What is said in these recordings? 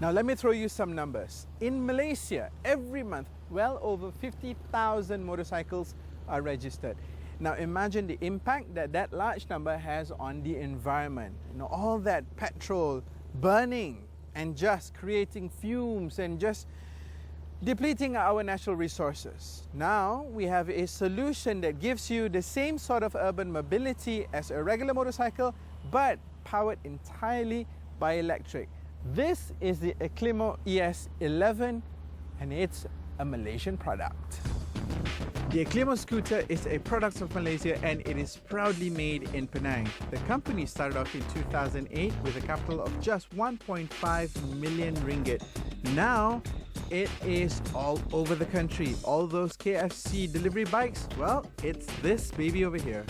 Now let me throw you some numbers. In Malaysia, every month, well over 50,000 motorcycles are registered. Now imagine the impact that that large number has on the environment. You know, all that petrol burning and just creating fumes and just depleting our natural resources. Now we have a solution that gives you the same sort of urban mobility as a regular motorcycle, but powered entirely by electric. This is the Eclimo ES11 and it's a Malaysian product. The Eclimo scooter is a product of Malaysia and it is proudly made in Penang. The company started off in 2008 with a capital of just 1.5 million ringgit. Now it is all over the country. All those KFC delivery bikes, well, it's this baby over here.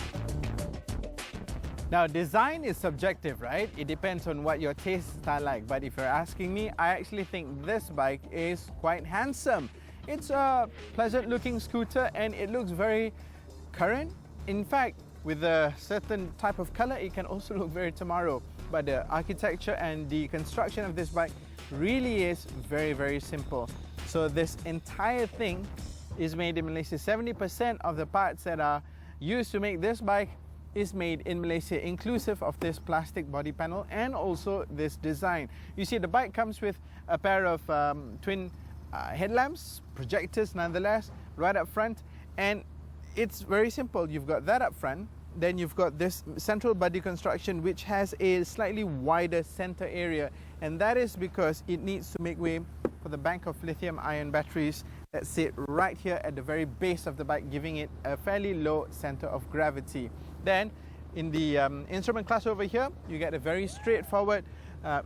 Now, design is subjective, right? It depends on what your tastes are like. But if you're asking me, I actually think this bike is quite handsome. It's a pleasant looking scooter and it looks very current. In fact, with a certain type of color, it can also look very tomorrow. But the architecture and the construction of this bike really is very, very simple. So this entire thing is made in Malaysia. 70% of the parts that are used to make this bike is made in Malaysia, inclusive of this plastic body panel and also this design. You see, the bike comes with a pair of twin headlamps, projectors nonetheless, right up front, and it's very simple. You've got that up front, then you've got this central body construction which has a slightly wider center area, and that is because it needs to make way for the bank of lithium-ion batteries that sit right here at the very base of the bike, giving it a fairly low center of gravity. Then in the instrument class over here, you get a very straightforward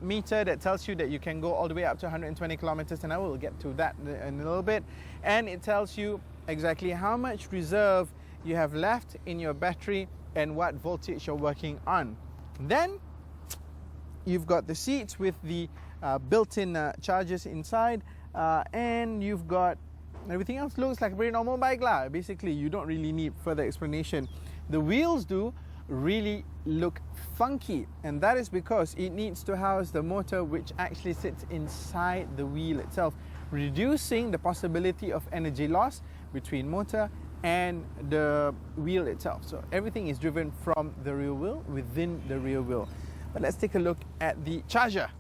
meter that tells you that you can go all the way up to 120 kilometers an hour. We'll get to that in a little bit. And it tells you exactly how much reserve you have left in your battery and what voltage you're working on. Then you've got the seats with the built-in chargers inside, and you've got everything else. Looks like a very normal bike lah. Basically, you don't really need further explanation. The wheels do really look funky, and that is because it needs to house the motor which actually sits inside the wheel itself, reducing the possibility of energy loss between motor and the wheel itself. So everything is driven from the rear wheel within the rear wheel. But let's take a look at the charger.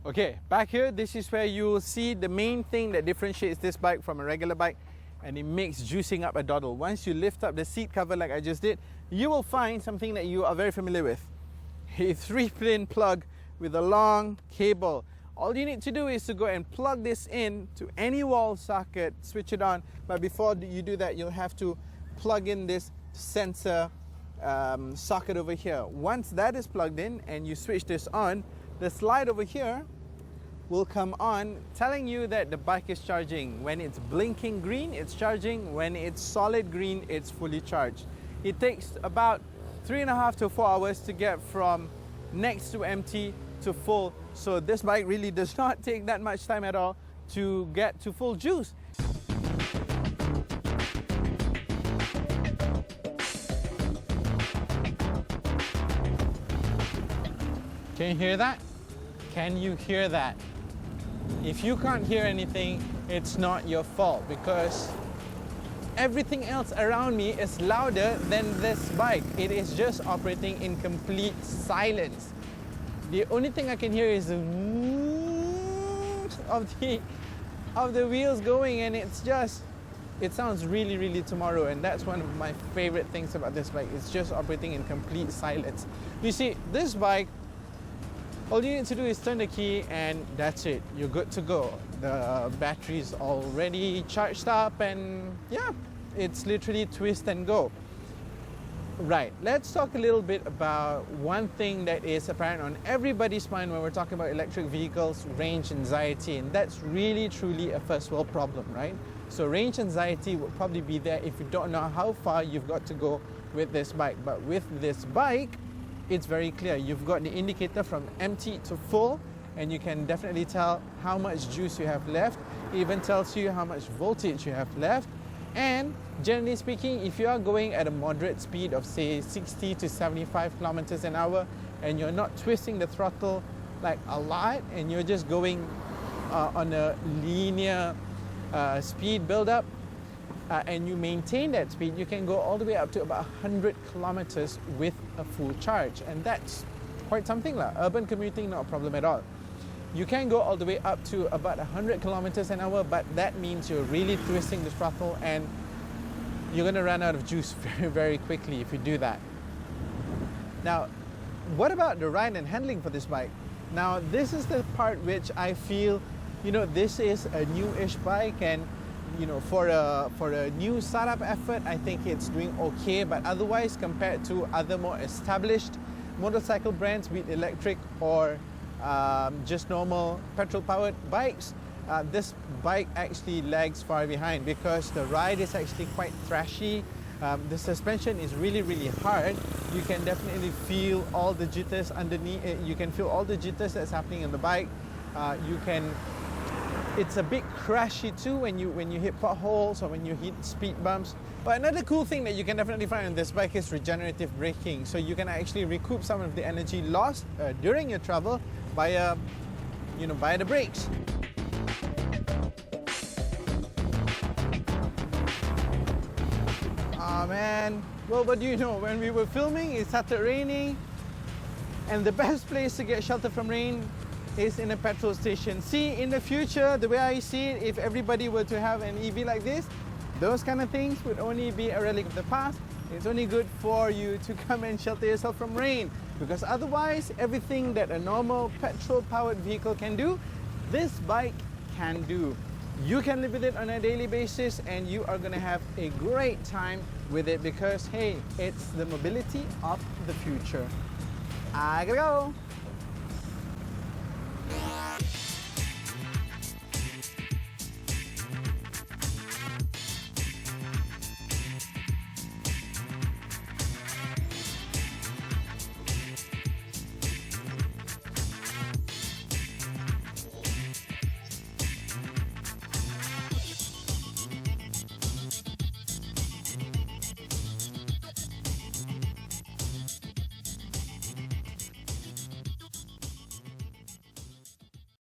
Okay, back here, this is where you'll see the main thing that differentiates this bike from a regular bike, and it makes juicing up a doddle. Once you lift up the seat cover like I just did, you will find something that you are very familiar with. A 3-pin plug with a long cable. All you need to do is to go and plug this in to any wall socket, switch it on, but before you do that, you'll have to plug in this sensor socket over here. Once that is plugged in and you switch this on, the slide over here will come on, telling you that the bike is charging. When it's blinking green, it's charging. When it's solid green, it's fully charged. It takes about 3.5 to 4 hours to get from next to empty to full. So this bike really does not take that much time at all to get to full juice. Can you hear that? Can you hear that? If you can't hear anything, it's not your fault, because everything else around me is louder than this bike. It is just operating in complete silence. The only thing I can hear is the of the wheels going, and it sounds really, really tomorrow, and that's one of my favorite things about this bike. It's just operating in complete silence. You see, this bike, all you need to do is turn the key and that's it. You're good to go. The battery's already charged up, and yeah, it's literally twist and go. Right, let's talk a little bit about one thing that is apparent on everybody's mind when we're talking about electric vehicles: range anxiety. And that's really truly a first world problem, right? So range anxiety will probably be there if you don't know how far you've got to go with this bike. But with this bike, it's very clear. You've got the indicator from empty to full, and you can definitely tell how much juice you have left. It even tells you how much voltage you have left. And generally speaking, if you are going at a moderate speed of say 60 to 75 kilometers an hour and you're not twisting the throttle like a lot and you're just going on a linear speed build-up and you maintain that speed, you can go all the way up to about 100 kilometers with a full charge, and that's quite something lah. Urban commuting, not a problem at all. You can go all the way up to about 100 kilometers an hour, but that means you're really twisting the throttle and you're going to run out of juice very, very quickly if you do that. Now, what about the ride and handling for this bike? Now, this is the part which I feel, this is a newish bike, and for a new startup effort, I think it's doing okay. But otherwise, compared to other more established motorcycle brands, be it electric or just normal petrol-powered bikes, this bike actually lags far behind because the ride is actually quite thrashy. The suspension is really, really hard. You can definitely feel all the jitters underneath. You can feel all the jitters that's happening on the bike. It's a bit crashy too when you hit potholes or when you hit speed bumps. But another cool thing that you can definitely find on this bike is regenerative braking. So you can actually recoup some of the energy lost during your travel via the brakes. Oh man, well, what do you know? When we were filming, it started raining, and the best place to get shelter from rain is in a petrol station. See, in the future, the way I see it, if everybody were to have an EV like this, those kind of things would only be a relic of the past. It's only good for you to come and shelter yourself from rain, because otherwise, everything that a normal petrol-powered vehicle can do, this bike can do. You can live with it on a daily basis and you are going to have a great time with it because, hey, it's the mobility of the future. I gotta go.